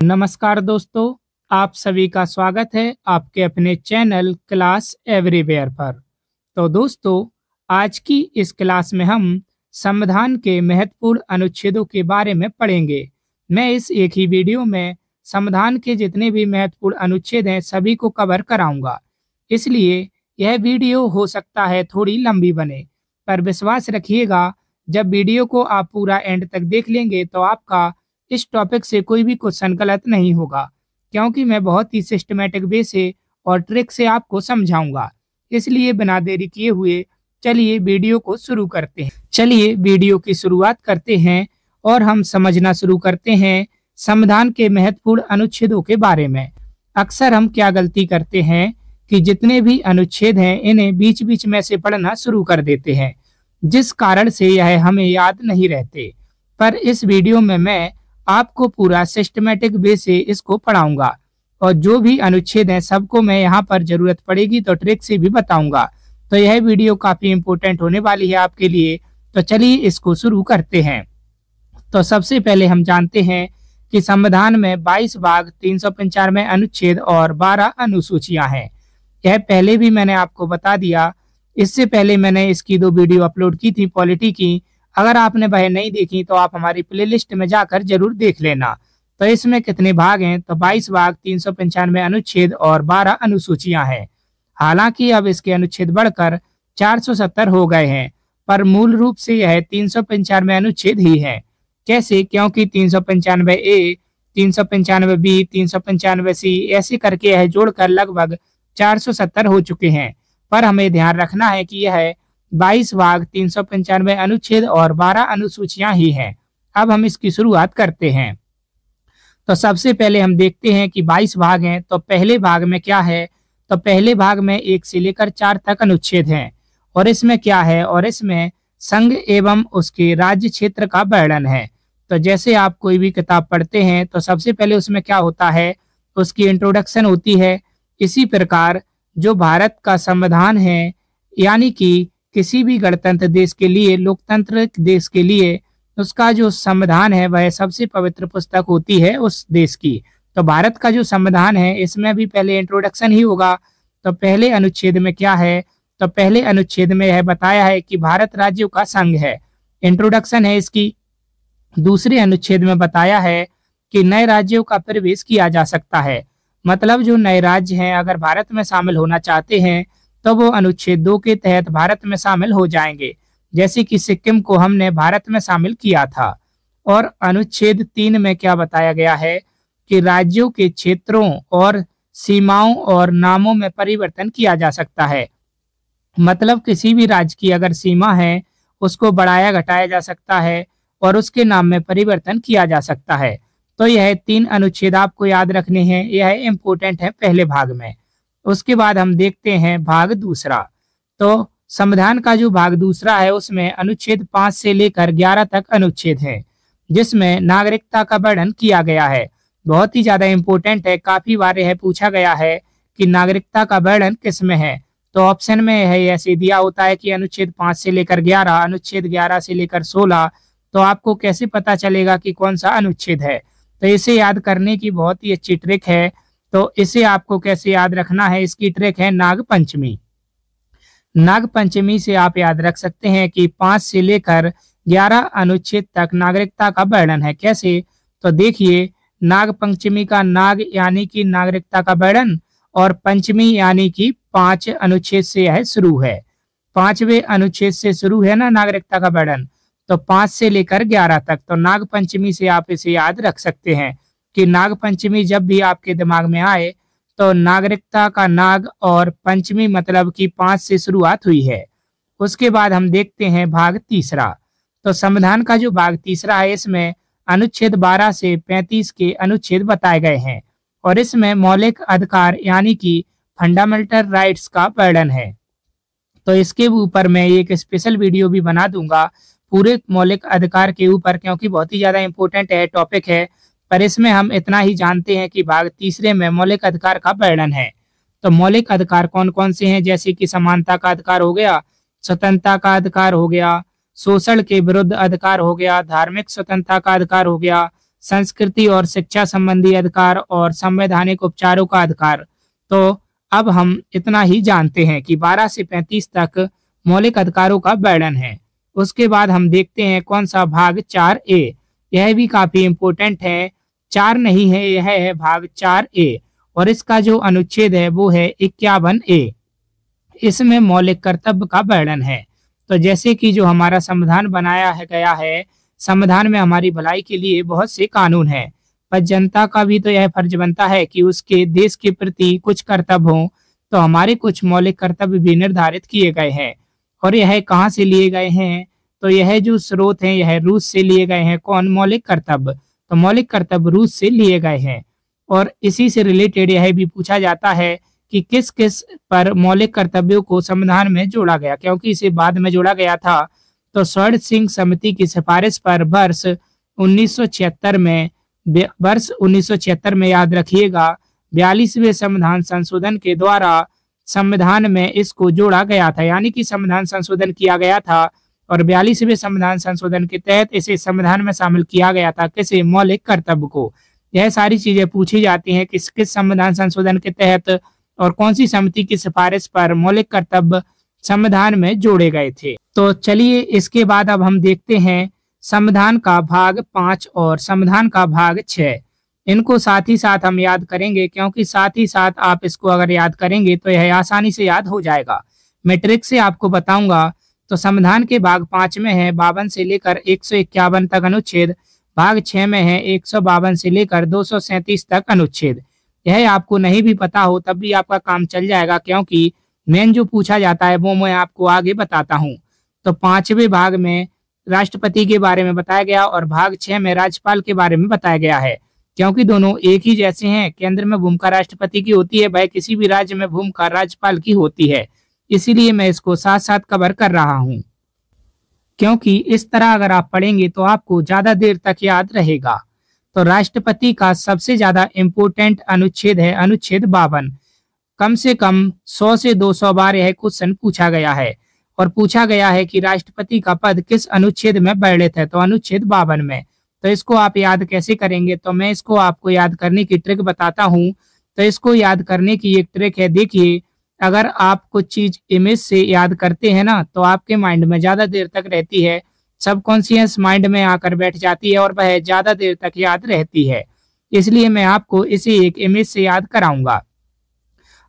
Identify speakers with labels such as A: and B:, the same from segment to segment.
A: नमस्कार दोस्तों, आप सभी का स्वागत है आपके अपने चैनल क्लास एवरीवेयर पर। तो दोस्तों, आज की इस क्लास में हम संविधान के महत्वपूर्ण अनुच्छेदों के बारे में पढ़ेंगे। मैं इस एक ही वीडियो में संविधान के जितने भी महत्वपूर्ण अनुच्छेद हैं सभी को कवर कराऊंगा, इसलिए यह वीडियो हो सकता है थोड़ी लंबी बने, पर विश्वास रखिएगा जब वीडियो को आप पूरा एंड तक देख लेंगे तो आपका इस टॉपिक से कोई भी क्वेश्चन गलत नहीं होगा, क्योंकि मैं बहुत ही सिस्टमेटिक वे से और ट्रिक से आपको समझाऊंगा। इसलिए बिना देरी किए हुए चलिए वीडियो को शुरू करते हैं। चलिए वीडियो की शुरुआत करते हैं और हम समझना शुरू करते हैं संविधान के महत्वपूर्ण अनुच्छेदों के बारे में। अक्सर हम क्या गलती करते हैं कि जितने भी अनुच्छेद हैं इन्हें बीच बीच में से पढ़ना शुरू कर देते हैं, जिस कारण से यह हमें याद नहीं रहते। पर इस वीडियो में मैं आपको पूरा सिस्टमेटिक वे से इसको पढ़ाऊंगा और जो भी अनुच्छेद हैं सबको मैं यहाँ पर जरूरत पड़ेगी तो ट्रिक से भी बताऊंगा। तो यह वीडियो काफी इम्पोर्टेंट होने वाली है आपके लिए। तो चलिए इसको शुरू करते हैं। तो सबसे पहले हम जानते हैं कि संविधान में 22 भाग 395 अनुच्छेद और 12 अनुसूचियां हैं। यह पहले भी मैंने आपको बता दिया। इससे पहले मैंने इसकी 2 वीडियो अपलोड की थी पॉलिटी की। अगर आपने वह नहीं देखी तो आप हमारी प्लेलिस्ट में जाकर जरूर देख लेना। तो इसमें कितने भाग हैं? तो 22 भाग 395 अनुच्छेद और 12 अनुसूचियां हैं। हालांकि अब इसके अनुच्छेद बढ़कर 470 हो गए हैं, पर मूल रूप से यह 395 अनुच्छेद ही है। कैसे? क्योंकि 395A, 395B, 395C ऐसे करके यह जोड़कर लगभग 470 हो चुके हैं। पर हमें ध्यान रखना है कि यह 22 भाग 395 अनुच्छेद और 12 अनुसूचियां ही हैं। अब हम इसकी शुरुआत करते हैं। तो सबसे पहले हम देखते हैं कि 22 भाग हैं, तो पहले भाग में क्या है? तो पहले भाग में 1 से लेकर 4 तक अनुच्छेद हैं। और इसमें क्या है? और इसमें संघ एवं उसके राज्य क्षेत्र का वर्णन है। तो जैसे आप कोई भी किताब पढ़ते हैं तो सबसे पहले उसमें क्या होता है? उसकी इंट्रोडक्शन होती है। इसी प्रकार जो भारत का संविधान है, यानी कि किसी भी गणतंत्र देश के लिए, लोकतंत्र देश के लिए उसका जो संविधान है वह सबसे पवित्र पुस्तक होती है उस देश की। तो भारत का जो संविधान है इसमें भी पहले इंट्रोडक्शन ही होगा। तो पहले अनुच्छेद में क्या है? तो पहले अनुच्छेद में यह बताया है कि भारत राज्यों का संघ है, इंट्रोडक्शन है इसकी। दूसरे अनुच्छेद में बताया है कि नए राज्यों का प्रवेश किया जा सकता है, मतलब जो नए राज्य हैं अगर भारत में शामिल होना चाहते हैं तो वो अनुच्छेद 2 के तहत भारत में शामिल हो जाएंगे, जैसे कि सिक्किम को हमने भारत में शामिल किया था। और अनुच्छेद 3 में क्या बताया गया है कि राज्यों के क्षेत्रों और सीमाओं और नामों में परिवर्तन किया जा सकता है, मतलब किसी भी राज्य की अगर सीमा है उसको बढ़ाया घटाया जा सकता है और उसके नाम में परिवर्तन किया जा सकता है। तो यह 3 अनुच्छेद आपको याद रखने हैं, यह इम्पोर्टेंट है पहले भाग में। उसके बाद हम देखते हैं भाग दूसरा। तो संविधान का जो भाग दूसरा है उसमें अनुच्छेद 5 से लेकर 11 तक अनुच्छेद है, जिसमें नागरिकता का वर्णन किया गया है। बहुत ही ज्यादा इम्पोर्टेंट है, काफी बार यह पूछा गया है कि नागरिकता का वर्णन किस में है। तो ऑप्शन में है ऐसे दिया होता है कि अनुच्छेद 5 से लेकर 11, अनुच्छेद 11 से लेकर 16। तो आपको कैसे पता चलेगा कि कौन सा अनुच्छेद है? तो इसे याद करने की बहुत ही अच्छी ट्रिक है। तो इसे आपको कैसे याद रखना है? इसकी ट्रिक है नाग पंचमी। नाग पंचमी से आप याद रख सकते हैं कि 5 से लेकर 11 अनुच्छेद तक नागरिकता का वर्णन है। कैसे? तो देखिए, नाग पंचमी का नाग यानी कि नागरिकता का वर्णन और पंचमी यानी कि 5 अनुच्छेद से यह शुरू है। 5वें अनुच्छेद से शुरू है ना नागरिकता का वर्णन, तो 5 से लेकर 11 तक। तो नाग पंचमी से आप इसे याद रख सकते हैं कि नाग पंचमी जब भी आपके दिमाग में आए तो नागरिकता का नाग और पंचमी मतलब कि 5 से शुरुआत हुई है। उसके बाद हम देखते हैं भाग तीसरा। तो संविधान का जो भाग तीसरा है इसमें अनुच्छेद 12 से 35 के अनुच्छेद बताए गए हैं और इसमें मौलिक अधिकार यानी कि फंडामेंटल राइट्स का वर्णन है। तो इसके ऊपर मैं एक स्पेशल वीडियो भी बना दूंगा पूरे मौलिक अधिकार के ऊपर, क्योंकि बहुत ही ज्यादा इंपॉर्टेंट है टॉपिक है। पर इसमें हम इतना ही जानते हैं कि भाग तीसरे में मौलिक अधिकार का वर्णन है। तो मौलिक अधिकार कौन कौन से हैं? जैसे कि समानता का अधिकार हो गया, स्वतंत्रता का अधिकार हो गया, शोषण के विरुद्ध अधिकार हो गया, धार्मिक स्वतंत्रता का अधिकार हो गया, संस्कृति और शिक्षा संबंधी अधिकार और संवैधानिक उपचारों का अधिकार। तो अब हम इतना ही जानते हैं कि 12 से 35 तक मौलिक अधिकारों का वर्णन है। उसके बाद हम देखते हैं कौन सा भाग 4A। यह भी काफी इम्पोर्टेंट है, 4 नहीं है, यह है भाग 4A और इसका जो अनुच्छेद है वो है 51A। इसमें मौलिक कर्तव्य का वर्णन है। तो जैसे कि जो हमारा संविधान बनाया है गया है, संविधान में हमारी भलाई के लिए बहुत से कानून हैं, पर जनता का भी तो यह फर्ज बनता है कि उसके देश के प्रति कुछ कर्तव्य हों। तो हमारे कुछ मौलिक कर्तव्य भी निर्धारित किए गए हैं और यह कहाँ से लिए गए हैं, तो यह जो स्रोत हैं यह रूस से लिए गए हैं। कौन? मौलिक कर्तव्य। तो मौलिक कर्तव्य रूस से लिए गए हैं और इसी से रिलेटेड यह भी पूछा जाता है कि किस किस पर मौलिक कर्तव्यों को संविधान में जोड़ा गया, क्योंकि इसे बाद में जोड़ा गया था। तो स्वर्ण सिंह समिति की सिफारिश पर वर्ष 1976 में याद रखिएगा 42वें संविधान संशोधन के द्वारा संविधान में इसको जोड़ा गया था, यानी कि संविधान संशोधन किया गया था और 42वें संविधान संशोधन के तहत इसे संविधान में शामिल किया गया था। किसे? मौलिक कर्तव्य को। यह सारी चीजें पूछी जाती हैं किस किस संविधान संशोधन के तहत और कौन सी समिति की सिफारिश पर मौलिक कर्तव्य संविधान में जोड़े गए थे। तो चलिए इसके बाद अब हम देखते हैं संविधान का भाग 5 और संविधान का भाग 6। इनको साथ ही साथ हम याद करेंगे, क्योंकि साथ ही साथ आप इसको अगर याद करेंगे तो यह आसानी से याद हो जाएगा। मैं ट्रिक से आपको बताऊंगा। तो संविधान के भाग 5 में है 52 से लेकर 151 तक अनुच्छेद, भाग 6 में है 152 से लेकर 237 तक अनुच्छेद। यह आपको नहीं भी पता हो तब भी आपका काम चल जाएगा, क्योंकि मेन जो पूछा जाता है वो मैं आपको आगे बताता हूँ। तो 5वें भाग में राष्ट्रपति के बारे में बताया गया और भाग 6 में राज्यपाल के बारे में बताया गया है, क्योंकि दोनों एक ही जैसे हैं। केंद्र में भूमिका राष्ट्रपति की होती है, वह किसी भी राज्य में भूमिका राज्यपाल की होती है, इसीलिए मैं इसको साथ साथ कवर कर रहा हूँ, क्योंकि इस तरह अगर आप पढ़ेंगे तो आपको ज्यादा देर तक याद रहेगा। तो राष्ट्रपति का सबसे ज्यादा इम्पोर्टेंट अनुच्छेद है अनुच्छेद 52। कम से कम 100 से 200 बार यह क्वेश्चन पूछा गया है और पूछा गया है कि राष्ट्रपति का पद किस अनुच्छेद में वर्णित है, तो अनुच्छेद 52 में। तो इसको आप याद कैसे करेंगे, तो मैं इसको आपको याद करने की ट्रिक बताता हूँ। तो इसको याद करने की एक ट्रिक है, देखिए अगर आप कुछ चीज इमेज से याद करते हैं ना तो आपके माइंड में ज्यादा देर तक रहती है, सबकॉन्शियस माइंड में आकर बैठ जाती है और वह ज्यादा देर तक याद रहती है। इसलिए मैं आपको इसे एक इमेज से याद कराऊंगा।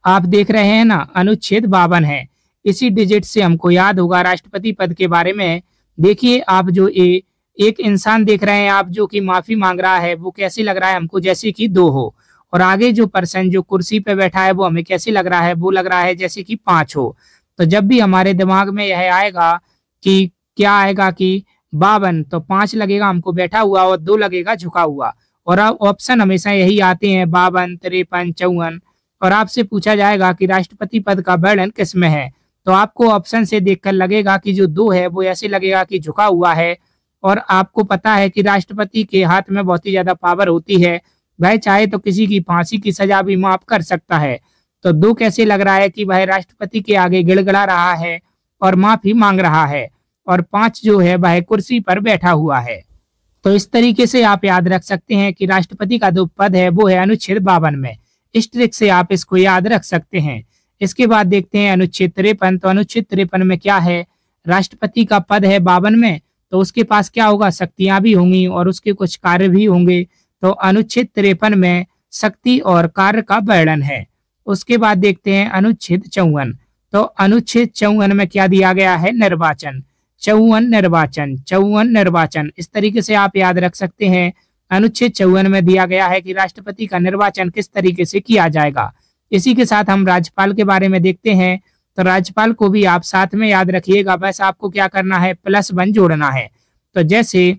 A: आप देख रहे हैं ना, अनुच्छेद 52 है। इसी डिजिट से हमको याद होगा राष्ट्रपति पद के बारे में। देखिए आप जो एक इंसान देख रहे हैं आप, जो कि माफी मांग रहा है, वो कैसे लग रहा है हमको, जैसे कि 2 हो। और आगे जो पर्सन जो कुर्सी पे बैठा है वो हमें कैसे लग रहा है, वो लग रहा है जैसे कि 5 हो। तो जब भी हमारे दिमाग में यह आएगा कि क्या आएगा कि 52, तो 5 लगेगा हमको बैठा हुआ और 2 लगेगा झुका हुआ। और अब ऑप्शन हमेशा यही आते हैं 52, 53, 54। और आपसे पूछा जाएगा कि राष्ट्रपति पद का वर्णन किस में है, तो आपको ऑप्शन से देखकर लगेगा कि जो 2 है वो ऐसे लगेगा कि झुका हुआ है। और आपको पता है कि राष्ट्रपति के हाथ में बहुत ही ज्यादा पावर होती है, वह चाहे तो किसी की फांसी की सजा भी माफ कर सकता है। तो 2 कैसे लग रहा है कि वह राष्ट्रपति के आगे गिड़गिड़ा रहा है और माफी मांग रहा है, और 5 जो है वह कुर्सी पर बैठा हुआ है। तो इस तरीके से आप याद रख सकते हैं कि राष्ट्रपति का जो पद है वो है अनुच्छेद 52 में। इस ट्रिक से आप इसको याद रख सकते हैं। इसके बाद देखते हैं अनुच्छेद 53। तो अनुच्छेद 53 में क्या है, राष्ट्रपति का पद है 52 में, तो उसके पास क्या होगा, शक्तियां भी होंगी और उसके कुछ कार्य भी होंगे। तो अनुच्छेद 53 में शक्ति और कार्य का वर्णन है। उसके बाद देखते हैं अनुच्छेद 54। तो अनुच्छेद 54 में क्या दिया गया है, निर्वाचन। 54 निर्वाचन। इस तरीके से आप याद रख सकते हैं। अनुच्छेद 54 में दिया गया है कि राष्ट्रपति का निर्वाचन किस तरीके से किया जाएगा। इसी के साथ हम राज्यपाल के बारे में देखते हैं। तो राज्यपाल को भी आप साथ में याद रखिएगा, बस आपको क्या करना है, +1 जोड़ना है। तो जैसे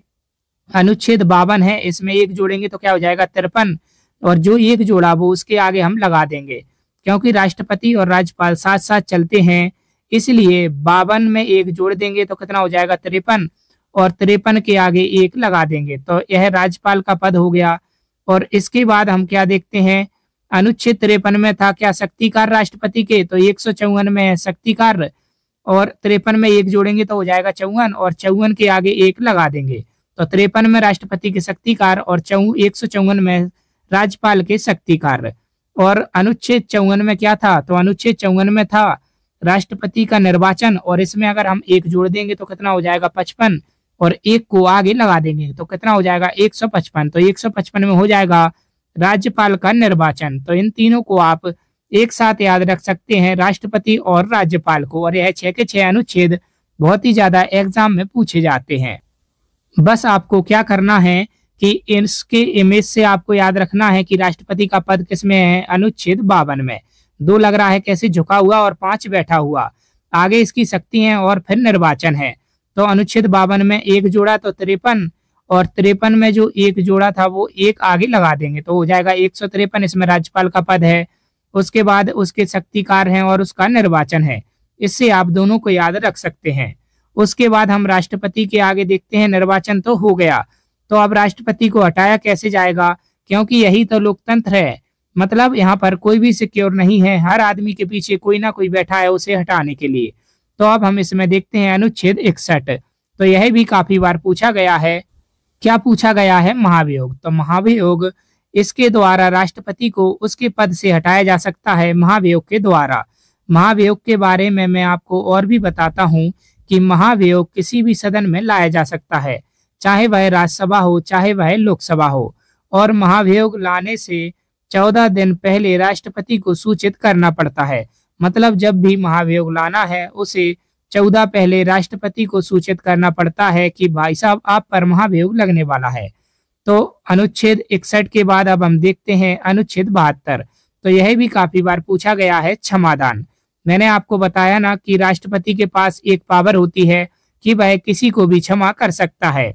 A: अनुच्छेद 52 है, इसमें 1 जोड़ेंगे तो क्या हो जाएगा, 53, और जो 1 जोड़ा वो उसके आगे हम लगा देंगे, क्योंकि राष्ट्रपति और राज्यपाल साथ साथ चलते हैं, इसलिए 52 में 1 जोड़ देंगे तो कितना हो जाएगा, 53, और 53 के आगे 1 लगा देंगे। तो यह राज्यपाल का पद हो गया। और इसके बाद हम क्या देखते हैं, अनुच्छेद 53 में था क्या, शक्ति कार्य राष्ट्रपति के, तो 154 में है शक्ति कार्य, और 53 में 1 जोड़ेंगे तो हो जाएगा 54, और 54 के आगे 1 लगा देंगे। तो 53 में राष्ट्रपति के शक्तिकार और 154 में राज्यपाल के शक्तिकार। और अनुच्छेद 54 में क्या था? तो अनुच्छेद 54 में था राष्ट्रपति का निर्वाचन, और इसमें अगर हम एक जोड़ देंगे तो कितना हो जाएगा? 55, और एक को आगे लगा देंगे तो कितना हो जाएगा? 155। तो 155 में हो जाएगा राज्यपाल का निर्वाचन। तो इन तीनों को आप एक साथ याद रख सकते हैं, राष्ट्रपति और राज्यपाल को। और यह 6 के 6 अनुच्छेद बहुत ही ज्यादा एग्जाम में पूछे जाते हैं। बस आपको क्या करना है कि इसके इमेज से आपको याद रखना है कि राष्ट्रपति का पद किसमें है? अनुच्छेद 52 में। 2 लग रहा है कैसे झुका हुआ और 5 बैठा हुआ, आगे इसकी शक्ति है और फिर निर्वाचन है। तो अनुच्छेद 52 में एक जोड़ा तो 53, और 53 में जो एक जोड़ा था वो एक आगे लगा देंगे तो हो जाएगा 153। इसमें राज्यपाल का पद है, उसके बाद उसके शक्तिकार हैं और उसका निर्वाचन है। इससे आप दोनों को याद रख सकते हैं। उसके बाद हम राष्ट्रपति के आगे देखते हैं। निर्वाचन तो हो गया, तो अब राष्ट्रपति को हटाया कैसे जाएगा? क्योंकि यही तो लोकतंत्र है। मतलब यहाँ पर कोई भी सिक्योर नहीं है, हर आदमी के पीछे कोई ना कोई बैठा है उसे हटाने के लिए। तो अब हम इसमें देखते हैं अनुच्छेद 61। तो यह भी काफी बार पूछा गया है। क्या पूछा गया है? महाभियोग। तो महाभियोग, इसके द्वारा राष्ट्रपति को उसके पद से हटाया जा सकता है महाभियोग के द्वारा। महाभियोग के बारे में मैं आपको और भी बताता हूँ कि महाभियोग किसी भी सदन में लाया जा सकता है, चाहे वह राज्यसभा हो चाहे वह लोकसभा हो। और महाभियोग लाने से 14 दिन पहले राष्ट्रपति को सूचित करना पड़ता है। मतलब जब भी महाभियोग लाना है उसे 14 पहले राष्ट्रपति को सूचित करना पड़ता है कि भाई साहब आप पर महाभियोग लगने वाला है। तो अनुच्छेद 61 के बाद अब हम देखते हैं अनुच्छेद 72। तो यह भी काफी बार पूछा गया है, क्षमादान। मैंने आपको बताया ना कि राष्ट्रपति के पास एक पावर होती है कि वह किसी को भी क्षमा कर सकता है।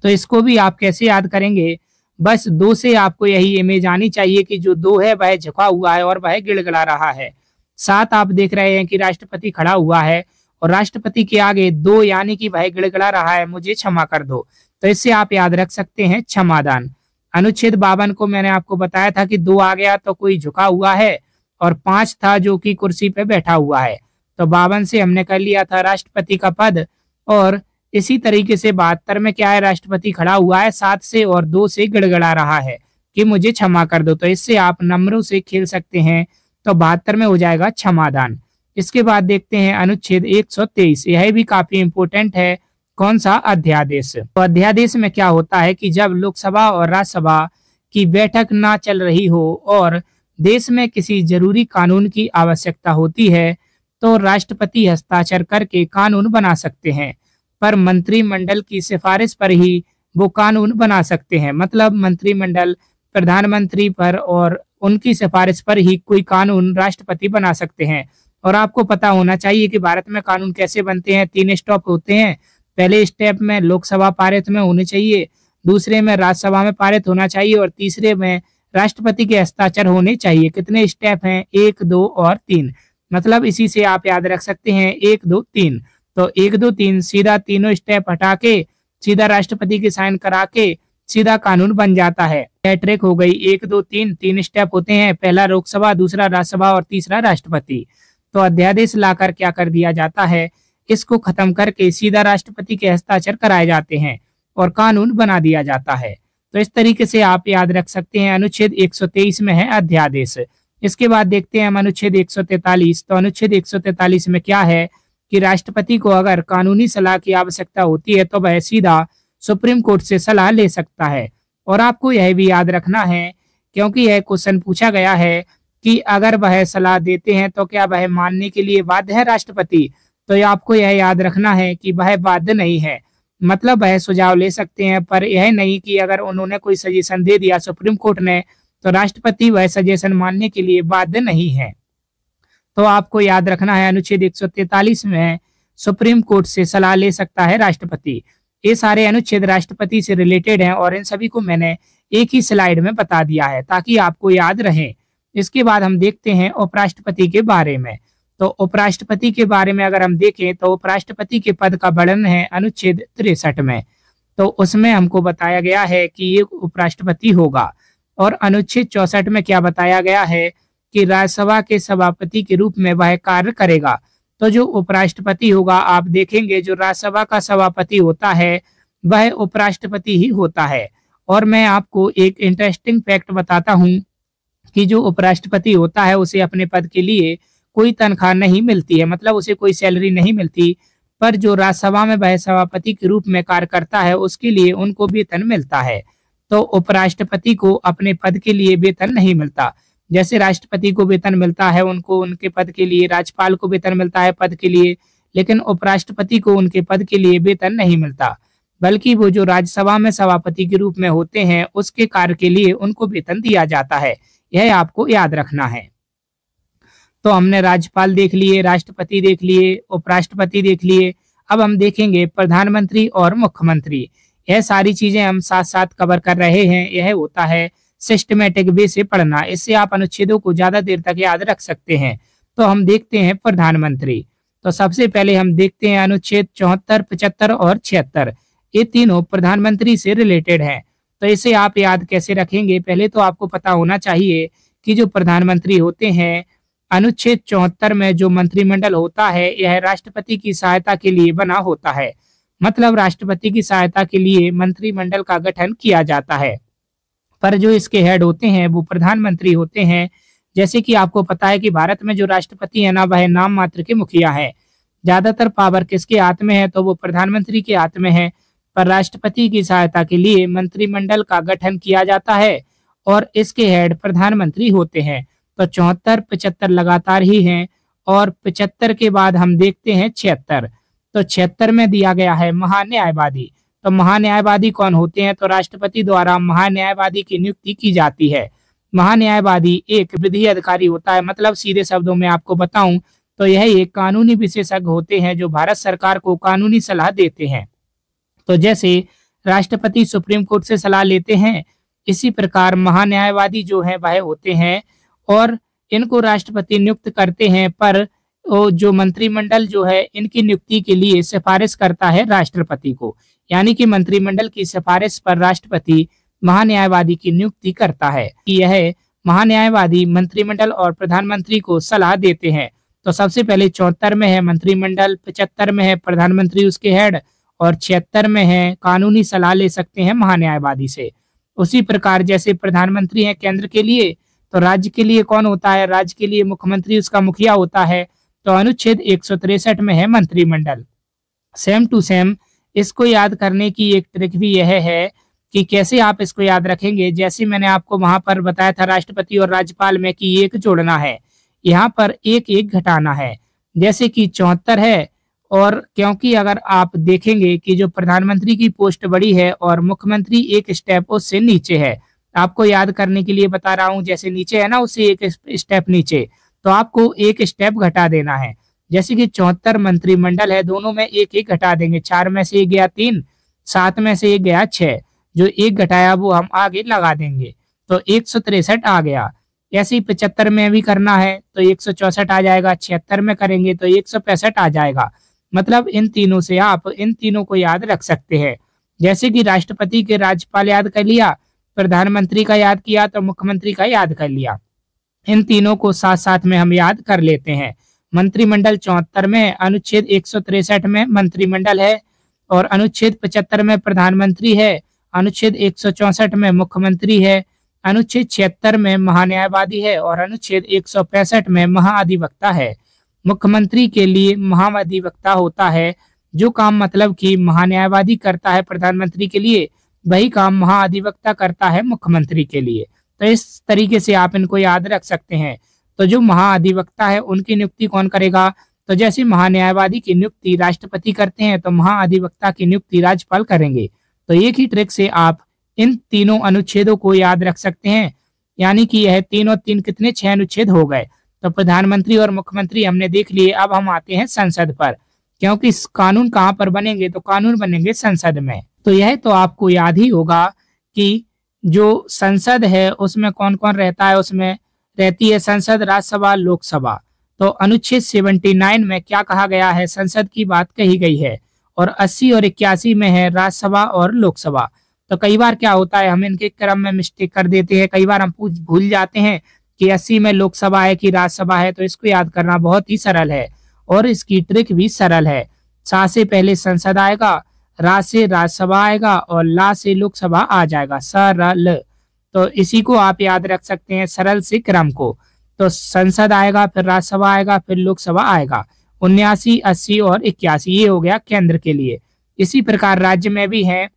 A: तो इसको भी आप कैसे याद करेंगे? बस 2 से आपको यही इमेज आनी चाहिए कि जो 2 है वह झुका हुआ है और वह गिड़गिड़ा रहा है। 7 आप देख रहे हैं कि राष्ट्रपति खड़ा हुआ है और राष्ट्रपति के आगे 2 यानी कि वह गिड़गिड़ा रहा है, मुझे क्षमा कर दो। तो इससे आप याद रख सकते हैं क्षमादान। अनुच्छेद 52 को मैंने आपको बताया था कि 2 आ गया तो कोई झुका हुआ है, और 5 था जो कि कुर्सी पे बैठा हुआ है। तो 52 से हमने कर लिया था राष्ट्रपति का पद। और इसी तरीके से 72 में क्या है? राष्ट्रपति खड़ा हुआ है 7 से और 2 से गिड़गिड़ा रहा है कि मुझे क्षमा कर दो। तो इससे आप नंबरों से खेल सकते हैं। तो 72 में हो जाएगा क्षमादान। इसके बाद देखते हैं अनुच्छेद 123। यह भी काफी इंपोर्टेंट है। कौन सा? अध्यादेश। तो अध्यादेश में क्या होता है कि जब लोकसभा और राज्यसभा की बैठक ना चल रही हो और देश में किसी जरूरी कानून की आवश्यकता होती है तो राष्ट्रपति हस्ताक्षर करके कानून बना सकते हैं, पर मंत्रिमंडल की सिफारिश पर ही वो कानून बना सकते हैं। मतलब मंत्रिमंडल प्रधानमंत्री पर और उनकी सिफारिश पर ही कोई कानून राष्ट्रपति बना सकते हैं। और आपको पता होना चाहिए कि भारत में कानून कैसे बनते हैं। 3 स्टेप होते हैं। पहले स्टेप में लोकसभा पारित में होने चाहिए, दूसरे में राज्यसभा में पारित होना चाहिए, और तीसरे में राष्ट्रपति के हस्ताक्षर होने चाहिए। कितने स्टेप हैं? 1, 2 और 3। मतलब इसी से आप याद रख सकते हैं 1, 2, 3। तो 1, 2, 3 सीधा तीनों स्टेप हटा के सीधा राष्ट्रपति के साइन करा के सीधा कानून बन जाता है। हैट्रिक हो गई। 1, 2, 3 3 स्टेप होते हैं। पहला लोकसभा, दूसरा राज्यसभा और तीसरा राष्ट्रपति। तो अध्यादेश लाकर क्या कर दिया जाता है? इसको खत्म करके सीधा राष्ट्रपति के हस्ताक्षर कराए जाते हैं और कानून बना दिया जाता है। तो इस तरीके से आप याद रख सकते हैं। अनुच्छेद 123 में है अध्यादेश। इसके बाद देखते हैं हम अनुच्छेद 143। तो अनुच्छेद 143 में क्या है कि राष्ट्रपति को अगर कानूनी सलाह की आवश्यकता होती है तो वह सीधा सुप्रीम कोर्ट से सलाह ले सकता है। और आपको यह भी याद रखना है, क्योंकि यह क्वेश्चन पूछा गया है कि अगर वह सलाह देते हैं तो क्या वह मानने के लिए बाध्य है राष्ट्रपति? तो आपको यह याद रखना है कि वह बाध्य नहीं है। मतलब वह सुझाव ले सकते हैं, पर यह नहीं कि अगर उन्होंने कोई सजेशन दे दिया सुप्रीम कोर्ट ने तो राष्ट्रपति वह सजेशन मानने के लिए बाध्य नहीं है। तो आपको याद रखना है अनुच्छेद 143 में सुप्रीम कोर्ट से सलाह ले सकता है राष्ट्रपति। ये सारे अनुच्छेद राष्ट्रपति से रिलेटेड हैं और इन सभी को मैंने एक ही स्लाइड में बता दिया है ताकि आपको याद रहे। इसके बाद हम देखते हैं उपराष्ट्रपति के बारे में। तो उपराष्ट्रपति के बारे में अगर हम देखें तो उपराष्ट्रपति के पद का वर्णन है अनुच्छेद 63 में। तो उसमें हमको बताया गया है कि ये उपराष्ट्रपति होगा। और अनुच्छेद 64 में क्या बताया गया है कि राज्यसभा के सभापति के रूप में वह कार्य करेगा। तो जो उपराष्ट्रपति होगा, आप देखेंगे जो राज्यसभा का सभापति होता है वह उपराष्ट्रपति ही होता है। और मैं आपको एक इंटरेस्टिंग फैक्ट बताता हूँ कि जो उपराष्ट्रपति होता है उसे अपने पद के लिए कोई तनख्वाह नहीं मिलती है, मतलब उसे कोई सैलरी नहीं मिलती। पर जो राज्यसभा में वह सभापति के रूप में कार्य करता है उसके लिए उनको वेतन मिलता है। तो उपराष्ट्रपति को अपने पद के लिए वेतन नहीं मिलता। जैसे राष्ट्रपति को वेतन मिलता है उनको उनके पद के लिए, राज्यपाल को वेतन मिलता है पद के लिए, लेकिन उपराष्ट्रपति को उनके पद के लिए वेतन नहीं मिलता, बल्कि वो जो राज्यसभा में सभापति के रूप में होते हैं उसके कार्य के लिए उनको वेतन दिया जाता है। यह आपको याद रखना है। तो हमने राज्यपाल देख लिए, राष्ट्रपति देख लिए, उपराष्ट्रपति देख लिए। अब हम देखेंगे प्रधानमंत्री और मुख्यमंत्री। यह सारी चीजें हम साथ साथ कवर कर रहे हैं। यह होता है सिस्टमेटिक वे से पढ़ना, इससे आप अनुच्छेदों को ज्यादा देर तक याद रख सकते हैं। तो हम देखते हैं प्रधानमंत्री। तो सबसे पहले हम देखते हैं अनुच्छेद 74, 75 और 76। ये तीनों प्रधानमंत्री से रिलेटेड हैं। तो इसे आप याद कैसे रखेंगे? पहले तो आपको पता होना चाहिए कि जो प्रधानमंत्री होते हैं, अनुच्छेद 74 में जो मंत्रिमंडल होता है यह राष्ट्रपति की सहायता के लिए बना होता है। मतलब राष्ट्रपति की सहायता के लिए मंत्रिमंडल का गठन किया जाता है। पर जो इसके हेड होते हैं वो प्रधानमंत्री होते हैं। जैसे कि आपको पता है कि भारत में जो राष्ट्रपति है ना, वह नाम मात्र के मुखिया है। ज्यादातर पावर किसके हाथ में है? तो वो प्रधानमंत्री के हाथ में है। पर राष्ट्रपति की सहायता के लिए मंत्रिमंडल का गठन किया जाता है और इसके हेड प्रधानमंत्री होते हैं। तो 74, 75 लगातार ही हैं और 75 के बाद हम देखते हैं 76। तो 76 में दिया गया है महान्यायवादी। तो महान्यायवादी कौन होते हैं? तो राष्ट्रपति द्वारा महान्यायवादी की नियुक्ति की जाती है। महान्यायवादी एक विधि अधिकारी होता है। मतलब सीधे शब्दों में आपको बताऊं तो यह एक कानूनी विशेषज्ञ होते हैं जो भारत सरकार को कानूनी सलाह देते हैं। तो जैसे राष्ट्रपति सुप्रीम कोर्ट से सलाह लेते हैं, इसी प्रकार महान्यायवादी जो है वह होते हैं और इनको राष्ट्रपति नियुक्त करते हैं। पर जो मंत्रिमंडल जो है इनकी नियुक्ति के लिए सिफारिश करता है राष्ट्रपति को, यानी कि मंत्रिमंडल की सिफारिश पर राष्ट्रपति महान्यायवादी की नियुक्ति करता है कि यह महान्यायवादी मंत्रिमंडल और प्रधानमंत्री को सलाह देते हैं। तो सबसे पहले 74 में है मंत्रिमंडल, 75 में है प्रधानमंत्री उसके हेड और 76 में है कानूनी सलाह ले सकते हैं महान्यायवादी से। उसी प्रकार जैसे प्रधानमंत्री है केंद्र के लिए, तो राज्य के लिए कौन होता है? राज्य के लिए मुख्यमंत्री उसका मुखिया होता है। तो अनुच्छेद 163 में है मंत्रिमंडल। सेम टू सेम इसको याद करने की एक ट्रिक भी यह है कि कैसे आप इसको याद रखेंगे। जैसे मैंने आपको वहां पर बताया था राष्ट्रपति और राज्यपाल में कि एक जोड़ना है, यहाँ पर एक एक घटाना है। जैसे कि 74 है, और क्योंकि अगर आप देखेंगे कि जो प्रधानमंत्री की पोस्ट बड़ी है और मुख्यमंत्री एक स्टेप उससे नीचे है, आपको याद करने के लिए बता रहा हूं। जैसे नीचे है ना, उससे एक स्टेप नीचे, तो आपको एक स्टेप घटा देना है। जैसे कि 74 मंत्रिमंडल है, दोनों में एक एक घटा देंगे। 4 में से एक गया 3, 7 में से एक गया 6, जो एक घटाया वो हम आगे लगा देंगे, तो 163 आ गया। ऐसे ही 75 में भी करना है तो 164 आ जाएगा, 76 में करेंगे तो 165 आ जाएगा। मतलब इन तीनों से आप इन तीनों को याद रख सकते हैं। जैसे कि राष्ट्रपति के राज्यपाल याद कर लिया, प्रधानमंत्री का याद किया तो मुख्यमंत्री का याद कर लिया। इन तीनों को साथ साथ में हम याद कर लेते हैं। मंत्रिमंडल 74 में, अनुच्छेद 163 में मंत्रिमंडल है और अनुच्छेद 75 में प्रधानमंत्री है, अनुच्छेद 164 में मुख्यमंत्री है, अनुच्छेद 76 में महान्यायवादी है और अनुच्छेद 165 में महाधिवक्ता है। मुख्यमंत्री के लिए महाधिवक्ता होता है। जो काम मतलब कि महान्यायवादी करता है प्रधानमंत्री के लिए, वही काम महाधिवक्ता करता है मुख्यमंत्री के लिए। तो इस तरीके से आप इनको याद रख सकते हैं। तो जो महाधिवक्ता है उनकी नियुक्ति कौन करेगा? तो जैसे महान्यायवादी की नियुक्ति राष्ट्रपति करते हैं तो महाधिवक्ता की नियुक्ति राज्यपाल करेंगे। तो एक ही ट्रिक से आप इन तीनों अनुच्छेदों को याद रख सकते हैं। यानी कि यह 3 और 3 कितने 6 अनुच्छेद हो गए। तो प्रधानमंत्री और मुख्यमंत्री हमने देख लिए। अब हम आते हैं संसद पर, क्योंकि कानून कहाँ पर बनेंगे? तो कानून बनेंगे संसद में। तो यह तो आपको याद ही होगा कि जो संसद है उसमें कौन कौन रहता है। उसमें रहती है संसद, राज्यसभा, लोकसभा। तो अनुच्छेद 79 में क्या कहा गया है? संसद की बात कही गई है। और 80 और 81 में है राज्यसभा और लोकसभा। तो कई बार क्या होता है, हम इनके क्रम में मिस्टेक कर देते हैं। कई बार हम भूल जाते हैं कि 80 में लोकसभा है कि राज्यसभा है। तो इसको याद करना बहुत ही सरल है और इसकी ट्रिक भी सरल है। 7 से पहले संसद आएगा, रा से राज्यसभा आएगा और ला से लोकसभा आ जाएगा, सरल। तो इसी को आप याद रख सकते हैं, सरल से क्रम को। तो संसद आएगा, फिर राज्यसभा आएगा, फिर लोकसभा आएगा। 79, 80 और 81 ये हो गया केंद्र के लिए। इसी प्रकार राज्य में भी है,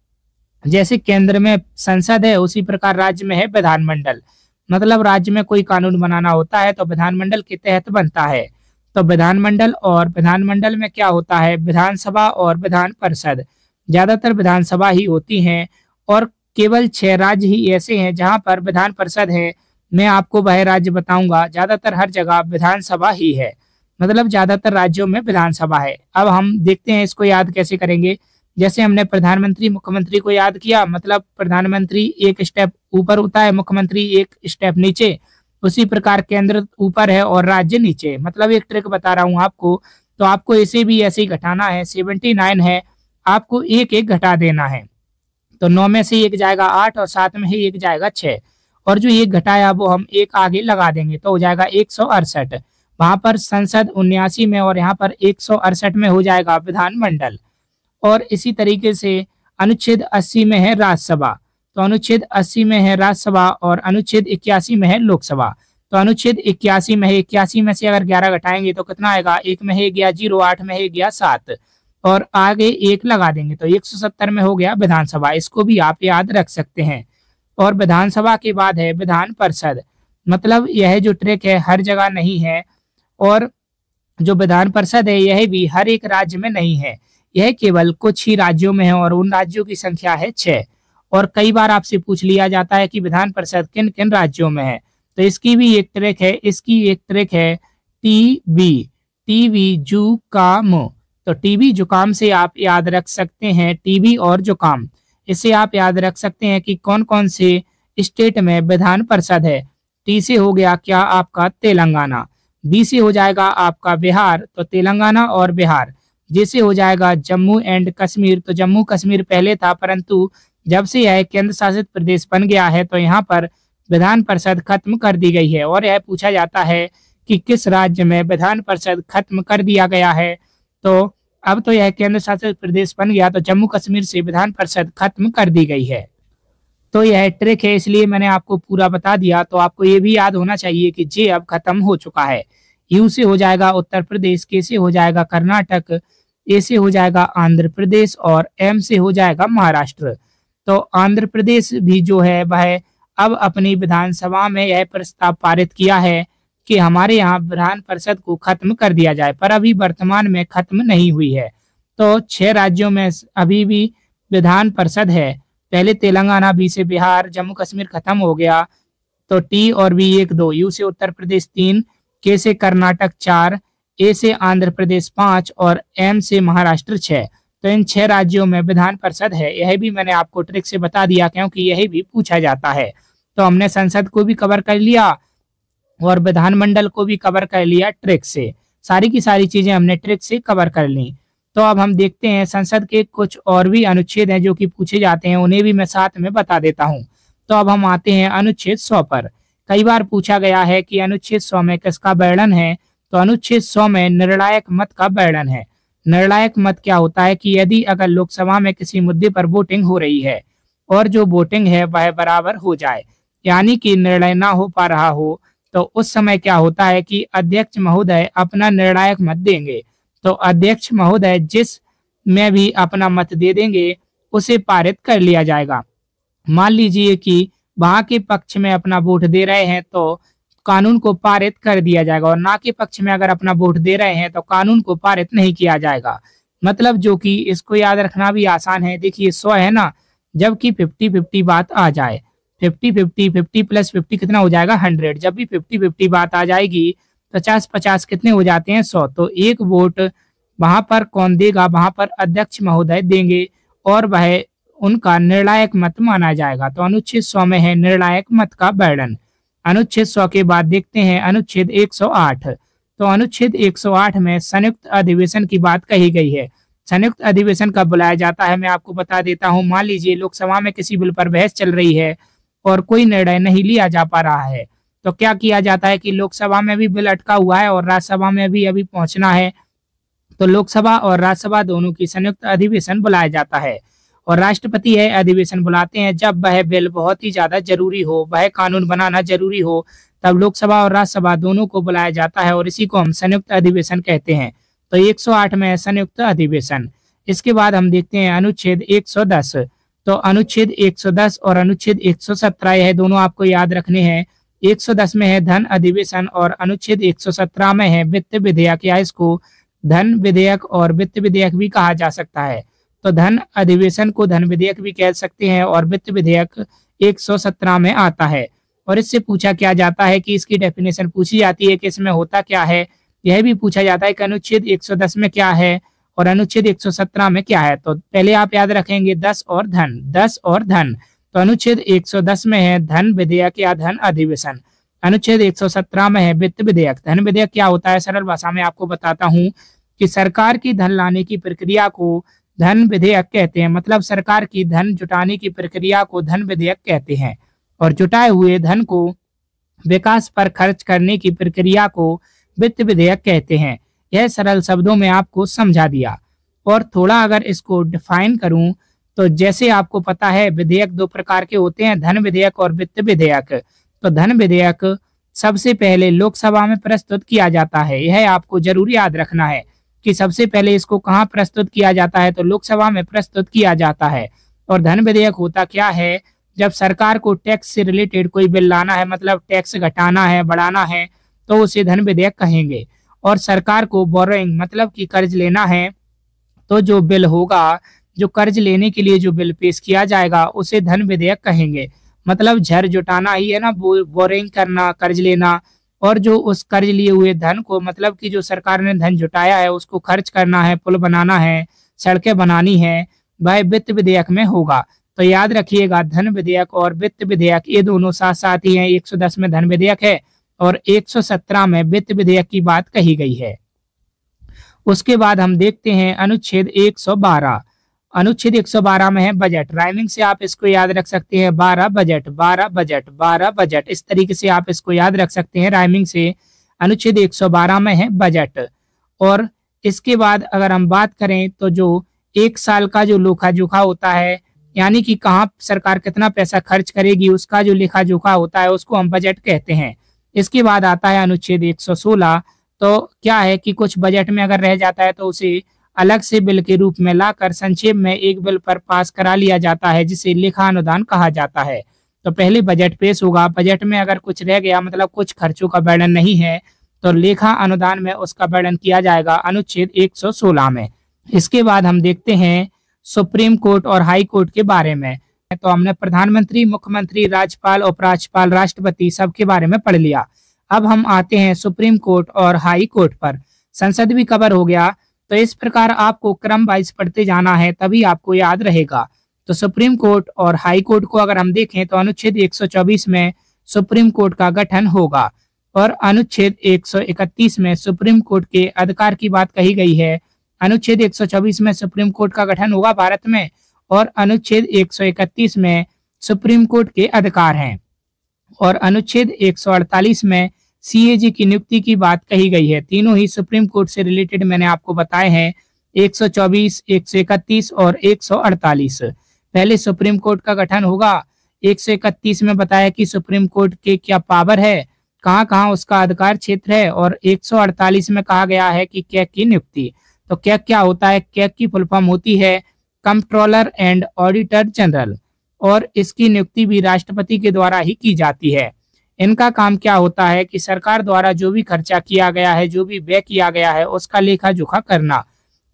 A: जैसे केंद्र में संसद है उसी प्रकार राज्य में है विधानमंडल। मतलब राज्य में कोई कानून बनाना होता है तो विधानमंडल के तहत बनता है। तो विधानमंडल, और विधानमंडल में क्या होता है, विधानसभा और विधान परिषद। ज्यादातर विधानसभा ही होती हैं और केवल 6 राज्य ही ऐसे हैं जहां पर विधान परिषद है। मैं आपको वह राज्य बताऊंगा, ज्यादातर हर जगह विधानसभा ही है, मतलब ज्यादातर राज्यों में विधानसभा है। अब हम देखते हैं इसको याद कैसे करेंगे। जैसे हमने प्रधानमंत्री मुख्यमंत्री को याद किया, मतलब प्रधानमंत्री एक स्टेप ऊपर होता है, मुख्यमंत्री एक स्टेप नीचे। उसी प्रकार केंद्र ऊपर है और राज्य नीचे। मतलब एक ट्रिक बता रहा हूं आपको, तो आपको इसे भी ऐसे ही घटाना है। 79 है, आपको एक एक घटा देना है। तो 9 में से एक जाएगा 8 और 7 में ही एक जाएगा 6, और जो एक घटाया वो हम एक आगे लगा देंगे तो हो जाएगा 168। वहां पर संसद 79 में और यहाँ पर 168 में हो जाएगा विधानमंडल। और इसी तरीके से अनुच्छेद 80 में है राज्यसभा, तो अनुच्छेद 80 में है राज्यसभा और अनुच्छेद 81 में है लोकसभा। तो अनुच्छेद 81 में है, 81 में से अगर 11 घटाएंगे तो कितना आएगा, एक में है गया 0, 8 में है गया 7 और आगे एक लगा देंगे तो 170 में हो गया विधानसभा। इसको भी आप याद रख सकते हैं। और विधानसभा के बाद है विधान परिषद। मतलब यह जो ट्रिक है हर जगह नहीं है, और जो विधान परिषद है यह भी हर एक राज्य में नहीं है, यह केवल कुछ ही राज्यों में है और उन राज्यों की संख्या है 6। और कई बार आपसे पूछ लिया जाता है कि विधान परिषद किन किन राज्यों में है, तो इसकी भी एक ट्रिक है। इसकी एक ट्रिक है टीबी, टीबी जुकाम। तो टीबी जुकाम से आप याद रख सकते हैं, टीबी और जुकाम, इससे आप याद रख सकते हैं कि कौन कौन से स्टेट में विधान परिषद है। टी से हो गया क्या आपका तेलंगाना, बी से हो जाएगा आपका बिहार, तो तेलंगाना और बिहार। जे से हो जाएगा जम्मू एंड कश्मीर, तो जम्मू कश्मीर पहले था परंतु जब से यह केंद्र शासित प्रदेश बन गया है तो यहाँ पर विधान परिषद खत्म कर दी गई है। और यह पूछा जाता है कि किस राज्य में विधान परिषद खत्म कर दिया गया है, तो अब तो यह केंद्र शासित प्रदेश बन गया तो जम्मू कश्मीर से विधान परिषद खत्म कर दी गई है। तो यह ट्रिक है, इसलिए मैंने आपको पूरा बता दिया। तो आपको ये भी याद होना चाहिए कि जे अब खत्म हो चुका है। यू से हो जाएगा उत्तर प्रदेश, के से हो जाएगा कर्नाटक, ए से हो जाएगा आंध्र प्रदेश और एम से हो जाएगा महाराष्ट्र। तो आंध्र प्रदेश भी जो है वह अब अपनी विधानसभा में यह प्रस्ताव पारित किया है कि हमारे यहाँ विधान परिषद को खत्म कर दिया जाए, पर अभी वर्तमान में खत्म नहीं हुई है। तो 6 राज्यों में अभी भी विधान परिषद है। पहले तेलंगाना, बी से बिहार, जम्मू कश्मीर खत्म हो गया तो टी और बी 1 2, यू से उत्तर प्रदेश 3, के से कर्नाटक 4, ए से आंध्र प्रदेश 5 और एम से महाराष्ट्र 6। तो इन 6 राज्यों में विधान परिषद है। यह भी मैंने आपको ट्रिक से बता दिया क्योंकि यही भी पूछा जाता है। तो हमने संसद को भी कवर कर लिया और विधानमंडल को भी कवर कर लिया ट्रिक से। सारी की सारी चीजें हमने ट्रिक से कवर कर ली। तो अब हम देखते हैं संसद के कुछ और भी अनुच्छेद हैं जो कि पूछे जाते हैं, उन्हें भी मैं साथ में बता देता हूं। तो अब हम आते हैं अनुच्छेद 100 पर। कई बार पूछा गया है कि अनुच्छेद 100 में किसका वर्णन है, तो अनुच्छेद 100 में निर्णायक मत का वर्णन है। निर्णायक मत क्या होता है कि यदि अगर लोकसभा में किसी मुद्दे पर वोटिंग हो रही है और जो वोटिंग है वह बराबर हो जाए, यानी कि निर्णय ना हो पा रहा हो, तो उस समय क्या होता है कि अध्यक्ष महोदय अपना निर्णायक मत देंगे। तो अध्यक्ष महोदय जिस में भी अपना मत दे देंगे उसे पारित कर लिया जाएगा। मान लीजिए कि वहां के पक्ष में अपना वोट दे रहे हैं तो कानून को पारित कर दिया जाएगा, और ना के पक्ष में अगर अपना वोट दे रहे हैं तो कानून को पारित नहीं किया जाएगा। मतलब जो कि इसको याद रखना भी आसान है। देखिए 100 है ना, जबकि 50-50 बात आ जाए, 50-50, 50 + 50 कितना हो जाएगा 100। जब भी 50-50 बात आ जाएगी 50-50 कितने हो जाते हैं 100। तो एक वोट वहां पर कौन देगा, वहां पर अध्यक्ष महोदय देंगे और वह उनका निर्णायक मत माना जाएगा। तो अनुच्छेद 100 में है निर्णायक मत का वर्णन। अनुच्छेद 100 के बाद देखते हैं अनुच्छेद 108। तो अनुच्छेद 108 में संयुक्त अधिवेशन की बात कही गई है। संयुक्त अधिवेशन कब बुलाया जाता है मैं आपको बता देता हूं। मान लीजिए लोकसभा में किसी बिल पर बहस चल रही है और कोई निर्णय नहीं लिया जा पा रहा है, तो क्या किया जाता है कि लोकसभा में भी बिल अटका हुआ है और राज्यसभा में भी अभी पहुंचना है, तो लोकसभा और राज्यसभा दोनों की संयुक्त अधिवेशन बुलाया जाता है। और राष्ट्रपति यह अधिवेशन बुलाते हैं जब वह बिल बहुत ही ज्यादा जरूरी हो, वह कानून बनाना जरूरी हो, तब लोकसभा और राज्यसभा दोनों को बुलाया जाता है और इसी को हम संयुक्त अधिवेशन कहते हैं। तो 108 में है संयुक्त अधिवेशन। इसके बाद हम देखते हैं अनुच्छेद 110। तो अनुच्छेद 110 और अनुच्छेद 117 यह दोनों आपको याद रखने हैं। 110 में है धन अधिवेशन और अनुच्छेद 117 में है वित्त विधेयक, या इसको धन विधेयक और वित्त विधेयक भी कहा जा सकता है। तो धन अधिवेशन को धन विधेयक भी कह सकते हैं और वित्त विधेयक 117 में आता है। और इससे पूछा क्या जाता है कि इसकी डेफिनेशन पूछी जाती है कि इसमें होता क्या है। यह भी पूछा जाता है कि अनुच्छेद 110 में क्या है और अनुच्छेद 117 में क्या है। तो पहले आप याद रखेंगे 10 और धन, 10 और धन। तो अनुच्छेद 110 में है धन विधेयक या धन अधिवेशन, अनुच्छेद 117 में है वित्त विधेयक। धन विधेयक क्या होता है, सरल भाषा में आपको बताता हूँ कि सरकार की धन लाने की प्रक्रिया को धन विधेयक कहते हैं। मतलब सरकार की धन जुटाने की प्रक्रिया को धन विधेयक कहते हैं और जुटाए हुए धन को विकास पर खर्च करने की प्रक्रिया को वित्त विधेयक कहते हैं। यह सरल शब्दों में आपको समझा दिया। और थोड़ा अगर इसको डिफाइन करूं तो जैसे आपको पता है विधेयक दो प्रकार के होते हैं, धन विधेयक और वित्त विधेयक। तो धन विधेयक सबसे पहले लोकसभा में प्रस्तुत किया जाता है। यह आपको जरूर याद रखना है कि सबसे पहले इसको कहाँ प्रस्तुत किया जाता है, तो लोकसभा में प्रस्तुत किया जाता है। और धन विधेयक होता क्या है, जब सरकार को टैक्स से रिलेटेड कोई बिल लाना है, मतलब टैक्स घटाना है, बढ़ाना है, तो उसे धन विधेयक कहेंगे। और सरकार को बोरोइंग मतलब कि कर्ज लेना है, तो जो बिल होगा, जो कर्ज लेने के लिए जो बिल पेश किया जाएगा उसे धन विधेयक कहेंगे। मतलब झर जुटाना ही है ना, बोरिंग करना, कर्ज लेना। और जो उस कर्ज लिए हुए धन को, मतलब कि जो सरकार ने धन जुटाया है उसको खर्च करना है, पुल बनाना है, सड़कें बनानी है, वह वित्त विधेयक में होगा। तो याद रखिएगा धन विधेयक और वित्त विधेयक ये दोनों साथ साथ ही हैं। 110 में धन विधेयक है और 117 में वित्त विधेयक की बात कही गई है। उसके बाद हम देखते हैं अनुच्छेद 112। अनुच्छेद 112 में है बजट। राइमिंग से आप इसको याद रख सकते हैं 12 बजट, 12 बजट, 12 बजट, इस तरीके से आप इसको याद रख सकते हैं राइमिंग से। अनुच्छेद 112 में है बजट। और इसके बाद अगर हम बात करें तो जो एक साल का जो लेखा जोखा होता है, यानी कि कहाँ सरकार कितना पैसा खर्च करेगी, उसका जो लेखा जोखा होता है उसको हम बजट कहते हैं। इसके बाद आता है अनुच्छेद 116। तो क्या है कि कुछ बजट में अगर रह जाता है तो उसे अलग से बिल के रूप में लाकर संक्षेप में एक बिल पर पास करा लिया जाता है, जिसे लेखा अनुदान कहा जाता है। तो पहले बजट पेश होगा, बजट में अगर कुछ रह गया, मतलब कुछ खर्चों का वर्णन नहीं है, तो लेखा अनुदान में उसका वर्णन किया जाएगा अनुच्छेद 116 में। इसके बाद हम देखते हैं सुप्रीम कोर्ट और हाई कोर्ट के बारे में। तो हमने प्रधानमंत्री, मुख्यमंत्री, राज्यपाल, उपराज्यपाल, राष्ट्रपति सबके बारे में पढ़ लिया। अब हम आते हैं सुप्रीम कोर्ट और हाई कोर्ट पर। संसद भी कवर हो गया। तो इस प्रकार आपको क्रम वाइज पढ़ते जाना है, तभी आपको याद रहेगा। तो सुप्रीम कोर्ट और हाई कोर्ट को अगर हम देखें तो अनुच्छेद 124 में सुप्रीम कोर्ट का गठन होगा और अनुच्छेद 131 में सुप्रीम कोर्ट के अधिकार की बात कही गई है। अनुच्छेद 124 में सुप्रीम कोर्ट का गठन होगा भारत में और अनुच्छेद 131 में सुप्रीम कोर्ट के अधिकार हैं। और अनुच्छेद 148 में सीएजी की नियुक्ति की बात कही गई है। तीनों ही सुप्रीम कोर्ट से रिलेटेड मैंने आपको बताए हैं, 124, 131 और 148। पहले सुप्रीम कोर्ट का गठन होगा। 131 में बताया कि सुप्रीम कोर्ट के क्या पावर है, कहाँ कहाँ उसका अधिकार क्षेत्र है। और 148 में कहा गया है कि कैग की नियुक्ति। तो कैग क्या होता है, कैग की फुल फॉर्म होती है कंट्रोलर एंड ऑडिटर जनरल, और इसकी नियुक्ति भी राष्ट्रपति के द्वारा ही की जाती है। इनका काम क्या होता है कि सरकार द्वारा जो भी खर्चा किया गया है, जो भी व्यय किया गया है, उसका लेखा जोखा करना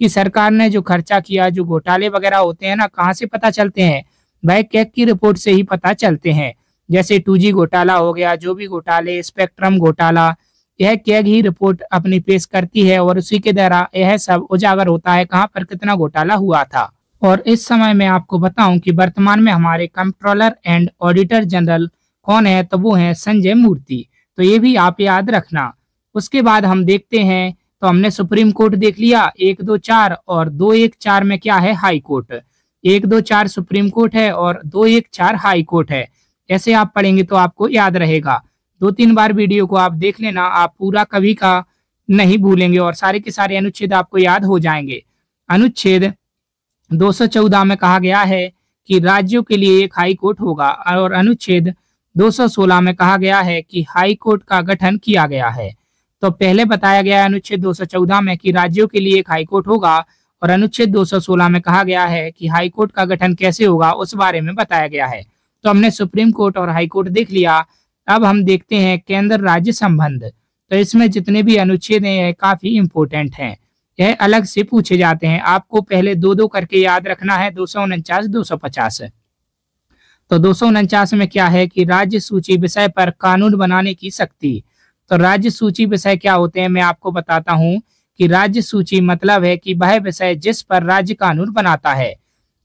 A: कि सरकार ने जो खर्चा किया, जो घोटाले वगैरह होते हैं ना, कहाँ से पता चलते हैं, वह कैग की रिपोर्ट से ही पता चलते हैं। जैसे 2G घोटाला हो गया, जो भी घोटाले, स्पेक्ट्रम घोटाला, यह कैग ही रिपोर्ट अपनी पेश करती है और उसी के द्वारा यह सब उजागर होता है कहाँ पर कितना घोटाला हुआ था। और इस समय मैं आपको बताऊं कि वर्तमान में हमारे कंट्रोलर एंड ऑडिटर जनरल कौन है, तो वो है संजय मूर्ति। तो ये भी आप याद रखना। उसके बाद हम देखते हैं, तो हमने सुप्रीम कोर्ट देख लिया 1, 2, 4 और 2, 1, 4 में क्या है, हाई कोर्ट। 1, 2, 4 सुप्रीम कोर्ट है और 2, 1, 4 हाई कोर्ट है। ऐसे आप पढ़ेंगे तो आपको याद रहेगा। 2-3 बार वीडियो को आप देख लेना, आप पूरा कभी का नहीं भूलेंगे और सारे के सारे अनुच्छेद आपको याद हो जाएंगे। अनुच्छेद 214 में कहा गया है कि राज्यों के लिए एक हाई कोर्ट होगा और अनुच्छेद 216 में कहा गया है कि हाई कोर्ट का गठन किया गया है। तो पहले बताया गया है अनुच्छेद 214 में कि राज्यों के लिए एक हाई कोर्ट होगा और अनुच्छेद 216 में कहा गया है कि हाई कोर्ट का गठन कैसे होगा उस बारे में बताया गया है। तो हमने सुप्रीम कोर्ट और हाई कोर्ट देख लिया। अब हम देखते हैं केंद्र राज्य संबंध। तो इसमें जितने भी अनुच्छेद हैं यह काफी इंपोर्टेंट हैं, यह अलग से पूछे जाते हैं। आपको पहले दो दो करके याद रखना है, 249 250। तो 249 में क्या है कि राज्य सूची विषय पर कानून बनाने की शक्ति। तो राज्य सूची विषय क्या होते हैं मैं आपको बताता हूं कि राज्य सूची मतलब है कि वह विषय जिस पर राज्य कानून बनाता है।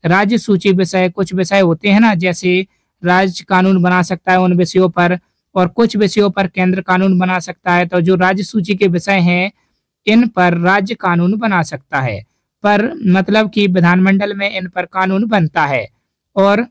A: राज्य सूची विषय कुछ विषय होते हैं ना, जैसे राज्य कानून बना सकता है उन विषयों पर, और कुछ विषयों पर केंद्र कानून बना सकता है। तो जो राज्य सूची के विषय हैं इन पर राज्य कानून बना सकता है, पर मतलब कि विधानमंडल में इन पर कानून बनता है। और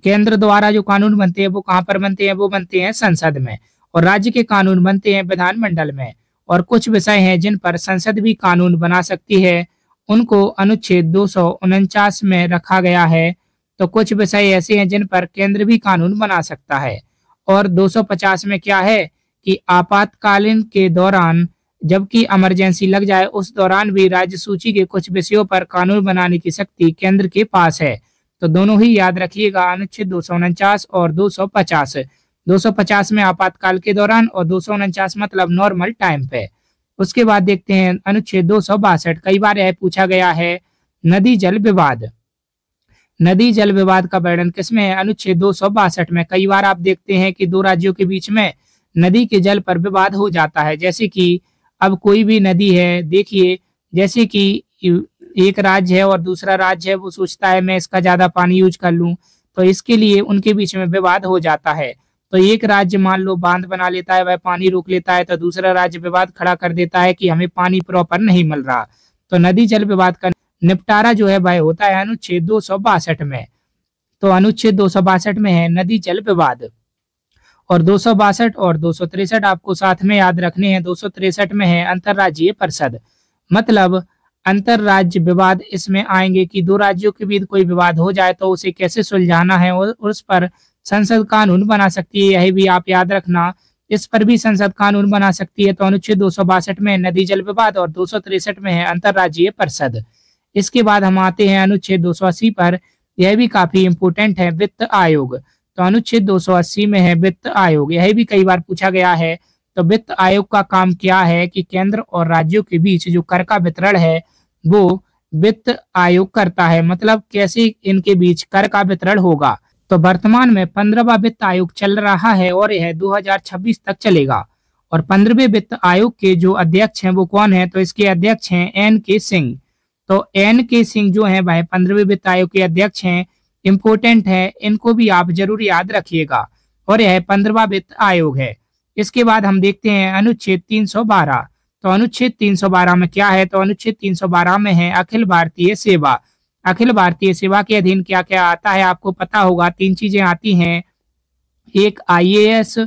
A: केंद्र द्वारा जो कानून बनते हैं वो कहाँ पर बनते हैं, वो बनते हैं संसद में, और राज्य के कानून बनते हैं विधानमंडल में। और कुछ विषय हैं जिन पर संसद भी कानून बना सकती है, उनको अनुच्छेद 249 में रखा गया है। तो कुछ विषय ऐसे हैं जिन पर केंद्र भी कानून बना सकता है। और 250 में क्या है कि आपातकालीन के दौरान, जबकि इमरजेंसी लग जाए उस दौरान भी राज्य सूची के कुछ विषयों पर कानून बनाने की शक्ति केंद्र के पास है। तो दोनों ही याद रखिएगा, अनुच्छेद 249 और 250। 250 में आपातकाल के दौरान और 249 मतलब नॉर्मल टाइम पे। उसके बाद देखते हैं अनुच्छेद 262। कई बार यह पूछा गया है, नदी जल विवाद। नदी जल विवाद का वर्णन किसमें है, अनुच्छेद 262 में। कई बार आप देखते हैं कि दो राज्यों के बीच में नदी के जल पर विवाद हो जाता है। जैसे कि अब कोई भी नदी है, देखिए जैसे कि एक राज्य है और दूसरा राज्य है, वो सोचता है मैं इसका ज्यादा पानी यूज कर लूं, तो इसके लिए उनके बीच में विवाद हो जाता है। तो एक राज्य मान लो बांध बना लेता है, वह पानी रोक लेता है, तो दूसरा राज्य विवाद खड़ा कर देता है कि हमें पानी प्रॉपर नहीं मिल रहा। तो नदी जल विवाद का निपटारा जो है वह होता है अनुच्छेद 262 में। तो अनुच्छेद 262 में है नदी जल विवाद। और 262 और 263 आपको साथ में याद रखने हैं। 263 में है अंतर्राज्यीय परिषद, मतलब अंतर्राज्य विवाद इसमें आएंगे कि दो राज्यों के बीच कोई विवाद हो जाए तो उसे कैसे सुलझाना है और उस पर संसद कानून बना सकती है, यही भी आप याद रखना, इस पर भी संसद कानून बना सकती है। तो अनुच्छेद 262 में नदी जल विवाद और 263 में है अंतर्राज्यीय परिषद। इसके बाद हम आते हैं अनुच्छेद 280 पर, यह भी काफी इंपोर्टेंट है, वित्त आयोग। तो अनुच्छेद 280 में है वित्त आयोग, यह भी कई बार पूछा गया है। तो वित्त आयोग का काम क्या है कि केंद्र और राज्यों के बीच जो कर का वितरण है वो वित्त आयोग करता है, मतलब कैसे इनके बीच कर का वितरण होगा। तो वर्तमान में 15वां वित्त आयोग चल रहा है और यह 2026 तक चलेगा। और 15वें वित्त आयोग के जो अध्यक्ष हैं वो कौन है, तो इसके अध्यक्ष हैं NK सिंह। तो NK सिंह जो है वह 15वें वित्त आयोग के अध्यक्ष हैं, इंपोर्टेंट है, इनको भी आप जरूर याद रखिएगा। और यह 15वां वित्त आयोग है। इसके बाद हम देखते हैं अनुच्छेद 312। तो अनुच्छेद 312 में क्या है, तो अनुच्छेद 312 में है अखिल भारतीय सेवा। अखिल भारतीय सेवा के अधीन क्या क्या आता है आपको पता होगा, 3 चीजें आती हैं, एक IAS,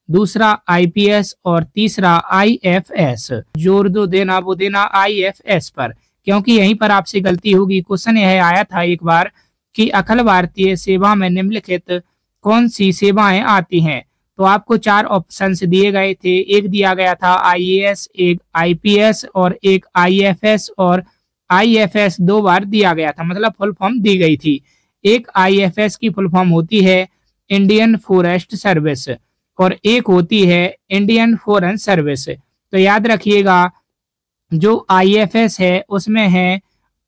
A: दूसरा IPS और तीसरा IFS। जोर दो देना वो देना IFS पर, क्योंकि यहीं पर आपसे गलती होगी। क्वेश्चन यह आया था एक बार कि अखिल भारतीय सेवा में निम्नलिखित कौन सी सेवाएं आती हैं। तो आपको 4 ऑप्शंस दिए गए थे, एक दिया गया था IAS, एक IPS और एक IFS, और IFS 2 बार दिया गया था, मतलब फुल फॉर्म दी गई थी। एक IFS की फुल फॉर्म होती है इंडियन फॉरेस्ट सर्विस और एक होती है इंडियन फॉरेन सर्विस। तो याद रखिएगा जो IFS है उसमें है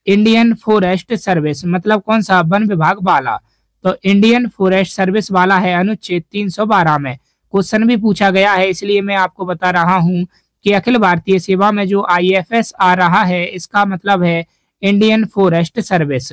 A: इंडियन फॉरेस्ट सर्विस, मतलब कौन सा, वन विभाग वाला। तो इंडियन फॉरेस्ट सर्विस वाला है अनुच्छेद 312 में। क्वेश्चन भी पूछा गया है, इसलिए मैं आपको बता रहा हूं कि अखिल भारतीय सेवा में जो IFS आ रहा है इसका मतलब है इंडियन फॉरेस्ट सर्विस।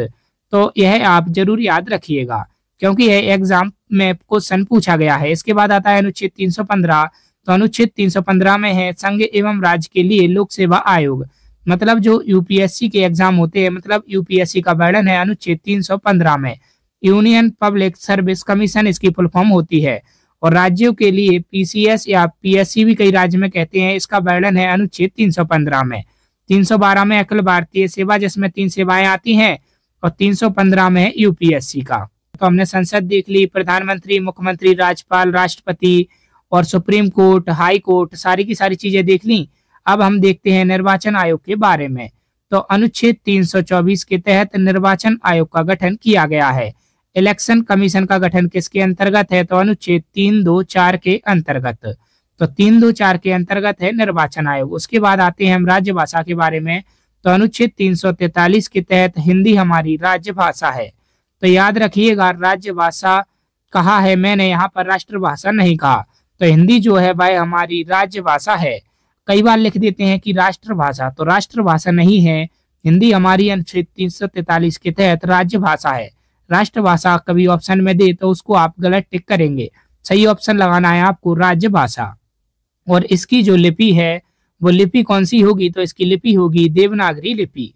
A: तो यह आप जरूर याद रखिएगा क्योंकि यह एग्जाम में क्वेश्चन पूछा गया है। इसके बाद आता है अनुच्छेद 315। तो अनुच्छेद 315 में है संघ एवं राज्य के लिए लोक सेवा आयोग, मतलब जो UPSC के एग्जाम होते हैं, मतलब UPSC का वर्णन है अनुच्छेद 315 में। यूनियन पब्लिक सर्विस कमीशन इसकी फुल फॉर्म होती है। और राज्यों के लिए पीसीएस या पीएससी भी कई राज्य में कहते हैं, इसका वर्णन है अनुच्छेद 315 में। 312 में अखिल भारतीय सेवा, जिसमें 3 सेवाएं आती हैं, और 315 में है यूपीएससी का। तो हमने संसद देख ली, प्रधानमंत्री, मुख्यमंत्री, राज्यपाल, राष्ट्रपति और सुप्रीम कोर्ट, हाई कोर्ट, सारी की सारी चीजें देख ली। अब हम देखते हैं निर्वाचन आयोग के बारे में। तो अनुच्छेद 324 के तहत निर्वाचन आयोग का गठन किया गया है। इलेक्शन कमीशन का गठन किसके अंतर्गत है? तो अनुच्छेद 324 के अंतर्गत। तो 324 के अंतर्गत है निर्वाचन आयोग। उसके बाद आते हैं हम राज्यभाषा के बारे में। तो अनुच्छेद 343 के तहत हिंदी हमारी राजभाषा है। तो याद रखिएगा, राजभाषा कहा है मैंने, यहाँ पर राष्ट्रभाषा नहीं कहा। तो हिंदी जो है वह हमारी राजभाषा है। कई बार लिख देते हैं कि राष्ट्रभाषा, तो राष्ट्रभाषा नहीं है, हिंदी हमारी अनुच्छेद 343 के तहत राजभाषा है। राष्ट्रभाषा कभी ऑप्शन में दे तो उसको आप गलत टिक करेंगे, सही ऑप्शन लगाना है आपको राजभाषा। और इसकी जो लिपि है वो लिपि कौन सी होगी? तो इसकी लिपि होगी देवनागरी लिपि।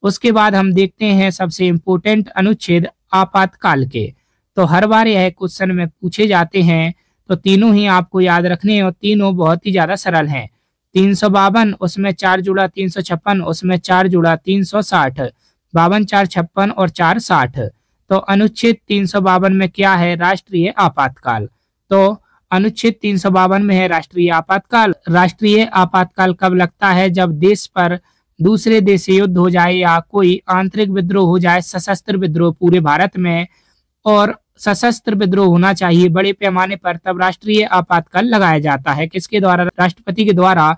A: उसके बाद हम देखते हैं सबसे इम्पोर्टेंट अनुच्छेद आपातकाल के। तो हर बार यह क्वेश्चन में पूछे जाते हैं, तो तीनों ही आपको याद रखने हैं और तीनों बहुत ही ज्यादा सरल हैं। 352, उसमें 4 जुड़ा 356, उसमें 4 जुड़ा 360, 52 4 56 और 4 60। तो अनुच्छेद 352 में क्या है? राष्ट्रीय आपातकाल। तो अनुच्छेद 352 में है राष्ट्रीय आपातकाल। राष्ट्रीय आपातकाल कब लगता है? जब देश पर दूसरे देश से युद्ध हो जाए या कोई आंतरिक विद्रोह हो जाए, सशस्त्र विद्रोह पूरे भारत में, और सशस्त्र विद्रोह होना चाहिए बड़े पैमाने पर, तब राष्ट्रीय आपातकाल लगाया जाता है। किसके द्वारा? राष्ट्रपति के द्वारा।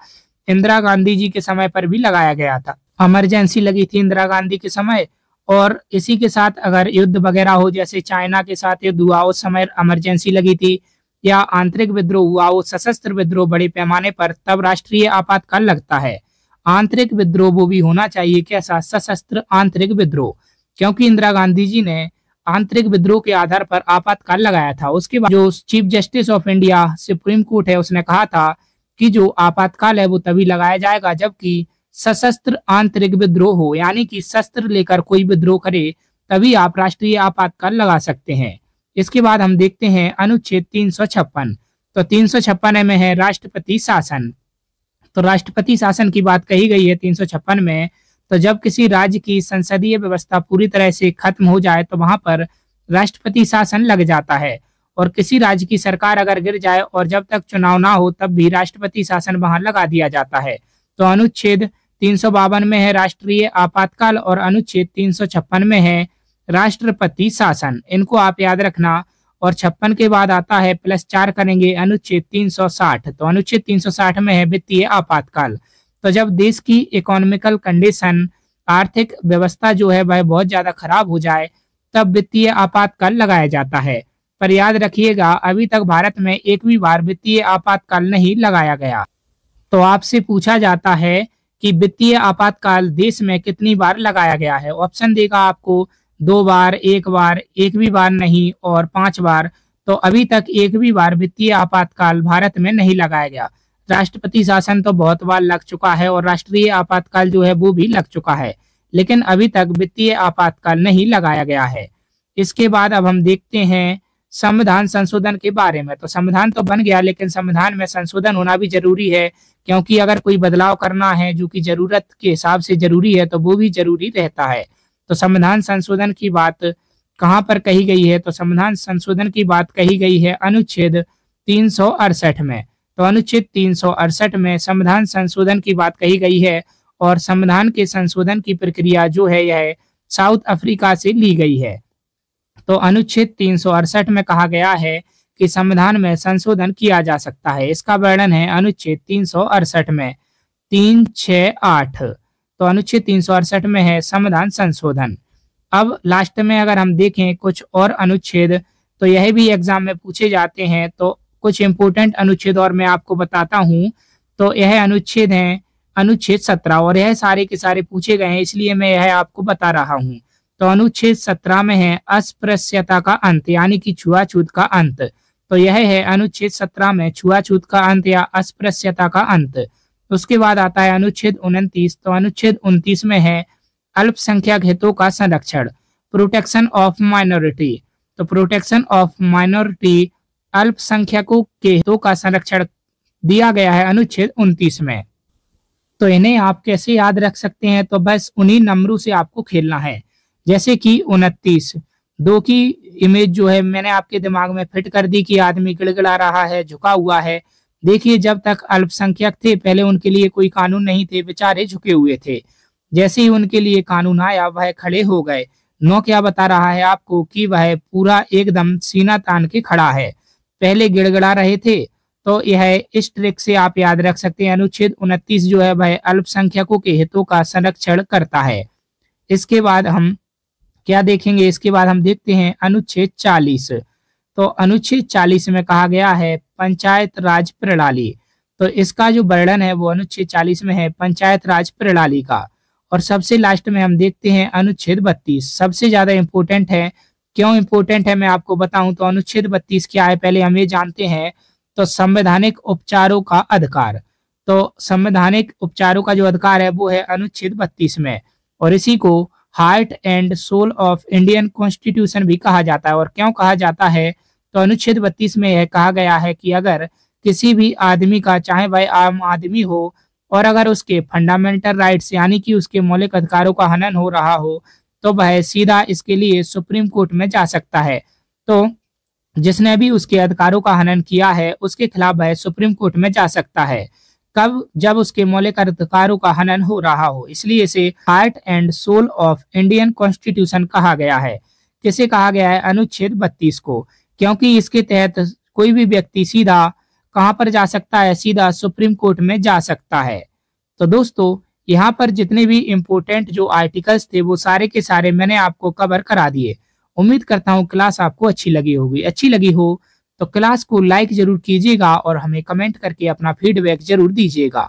A: इंदिरा गांधी जी के समय पर भी लगाया गया था, इमरजेंसी लगी थी इंदिरा गांधी के समय। और इसी के साथ अगर युद्ध वगैरह हो, जैसे चाइना के साथ युद्ध हुआ उस समय इमरजेंसी लगी थी, या आंतरिक विद्रोह हुआ, वो सशस्त्र विद्रोह बड़े पैमाने पर, तब राष्ट्रीय आपातकाल लगता है। आंतरिक विद्रोह वो भी होना चाहिए, कैसा? सशस्त्र आंतरिक विद्रोह, क्योंकि इंदिरा गांधी जी ने आंतरिक विद्रोह के आधार पर आपातकाल लगाया था। उसके बाद जो chief justice of India supreme court है, उसने कहा था कि जो आपातकाल है वो तभी लगाया जाएगा जबकि सशस्त्र आंतरिक विद्रोह हो, यानी कि शस्त्र लेकर कोई विद्रोह करे, तभी आप राष्ट्रीय आपातकाल लगा सकते हैं। इसके बाद हम देखते हैं अनुच्छेद 356। तो 356 में है राष्ट्रपति शासन। तो राष्ट्रपति शासन की बात कही गई है 356 में। तो जब किसी राज्य की संसदीय व्यवस्था पूरी तरह से खत्म हो जाए तो वहां पर राष्ट्रपति शासन लग जाता है। और किसी राज्य की सरकार अगर गिर जाए और जब तक चुनाव ना हो तब भी राष्ट्रपति शासन वहां लगा दिया जाता है। तो अनुच्छेद 352 में है राष्ट्रीय आपातकाल और अनुच्छेद 356 में है राष्ट्रपति शासन। इनको आप याद रखना। और 56 के बाद आता है +4 करेंगे अनुच्छेद 360। तो अनुच्छेद 360 में है वित्तीय आपातकाल। तो जब देश की इकोनॉमिकल कंडीशन, आर्थिक व्यवस्था जो है वह बहुत ज्यादा खराब हो जाए, तब वित्तीय आपातकाल लगाया जाता है। पर याद रखिएगा, अभी तक भारत में एक भी बार वित्तीय आपातकाल नहीं लगाया गया। तो आपसे पूछा जाता है कि वित्तीय आपातकाल देश में कितनी बार लगाया गया है। ऑप्शन देगा आपको 2 बार, 1 बार, एक भी बार नहीं, और 5 बार। तो अभी तक एक भी बार वित्तीय आपातकाल भारत में नहीं लगाया गया। राष्ट्रपति शासन तो बहुत बार लग चुका है और राष्ट्रीय आपातकाल जो है वो भी लग चुका है, लेकिन अभी तक वित्तीय आपातकाल नहीं लगाया गया है। इसके बाद अब हम देखते हैं संविधान संशोधन के बारे में। तो संविधान तो बन गया, लेकिन संविधान में संशोधन होना भी जरूरी है, क्योंकि अगर कोई बदलाव करना है जो कि जरूरत के हिसाब से जरूरी है तो वो भी जरूरी रहता है। तो संविधान संशोधन की बात कहाँ पर कही गई है? तो संविधान संशोधन की बात कही गई है अनुच्छेद 368 में। तो अनुच्छेद 368 में संविधान संशोधन की बात कही गई है। और संविधान के संशोधन की प्रक्रिया जो है यह साउथ अफ्रीका से ली गई है। तो अनुच्छेद 368 में कहा गया है कि संविधान में संशोधन किया जा सकता है। इसका वर्णन है अनुच्छेद 368 में 368। तो अनुच्छेद 368 में है संविधान संशोधन। अब लास्ट में अगर हम देखें कुछ और अनुच्छेद, तो यह भी एग्जाम में पूछे जाते हैं। तो कुछ इंपोर्टेंट अनुच्छेद और मैं आपको बताता हूं। तो यह अनुच्छेद है अनुच्छेद 17, और यह सारे के सारे पूछे गए हैं, इसलिए मैं यह आपको बता रहा हूं। तो अनुच्छेद 17 में है अस्पृश्यता का अंत, यानी कि छुआछूत का अंत। तो यह है अनुच्छेद 17 में छुआछूत का अंत या अस्पृश्यता का अंत। उसके बाद आता है अनुच्छेद 29। तो अनुच्छेद 29 में है अल्पसंख्यक हितों का संरक्षण, प्रोटेक्शन ऑफ माइनॉरिटी। तो प्रोटेक्शन ऑफ माइनॉरिटी अल्पसंख्यकों के हितों का संरक्षण दिया गया है अनुच्छेद 29 में। तो इन्हें आप कैसे याद रख सकते हैं, तो बस उन्हीं नंबरों से आपको खेलना है। जैसे कि 29, 2 की इमेज जो है मैंने आपके दिमाग में फिट कर दी कि आदमी गिड़गिड़ा रहा है, झुका हुआ है। देखिए, जब तक अल्पसंख्यक थे पहले उनके लिए कोई कानून नहीं थे, बेचारे झुके हुए थे। जैसे ही उनके लिए कानून आया वह खड़े हो गए। 9 क्या बता रहा है आपको कि वह पूरा एकदम सीना तान के खड़ा है, पहले गिड़गिड़ा रहे थे। तो यह इस ट्रिक से आप याद रख सकते हैं, अनुच्छेद 29 जो है वह अल्पसंख्यकों के हितों का संरक्षण करता है। इसके बाद हम क्या देखेंगे, इसके बाद हम देखते हैं अनुच्छेद 40। तो अनुच्छेद 40 में कहा गया है पंचायत राज प्रणाली। तो इसका जो वर्णन है वो अनुच्छेद 40 में है, पंचायत राज प्रणाली का। और सबसे लास्ट में हम देखते हैं अनुच्छेद 32, सबसे ज्यादा इंपॉर्टेंट है। क्यों इंपॉर्टेंट है मैं आपको बताऊं, तो अनुच्छेद 32 क्या है पहले हम ये जानते हैं। तो संवैधानिक उपचारों का अधिकार, तो संवैधानिक उपचारों का जो अधिकार है वो है अनुच्छेद 32 में, और इसी को heart and soul of Indian constitution भी कहा जाता है। और क्यों कहा जाता है, तो अनुच्छेद 32 में यह कहा गया है कि अगर किसी भी आदमी का, चाहे वह आम आदमी हो, और अगर उसके फंडामेंटल राइट्स यानी कि उसके मौलिक अधिकारों का हनन हो रहा हो, तो वह सीधा इसके लिए सुप्रीम कोर्ट में जा सकता है। तो जिसने भी उसके अधिकारों का हनन किया है उसके खिलाफ वह सुप्रीम कोर्ट में जा सकता है। कब, जब उसके मौलिक अधिकारों का हनन हो रहा हो। इसलिए इसे heart and soul of Indian constitution कहा गया है। किसे कहा गया है, अनुच्छेद 32 को, क्योंकि इसके तहत कोई भी व्यक्ति सीधा कहां पर जा सकता है, सीधा सुप्रीम कोर्ट में जा सकता है। तो दोस्तों, यहाँ पर जितने भी इम्पोर्टेंट जो आर्टिकल्स थे वो सारे के सारे मैंने आपको कवर करा दिए। उम्मीद करता हूँ क्लास आपको अच्छी लगी होगी। अच्छी लगी हो तो क्लास को लाइक जरूर कीजिएगा और हमें कमेंट करके अपना फीडबैक जरूर दीजिएगा,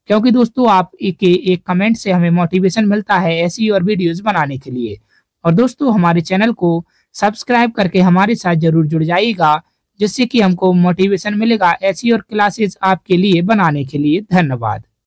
A: क्योंकि दोस्तों आप एक कमेंट से हमें मोटिवेशन मिलता है ऐसी और वीडियोस बनाने के लिए। और दोस्तों, हमारे चैनल को सब्सक्राइब करके हमारे साथ जरूर जुड़ जाइएगा, जिससे कि हमको मोटिवेशन मिलेगा ऐसी और क्लासेस आपके लिए बनाने के लिए। धन्यवाद।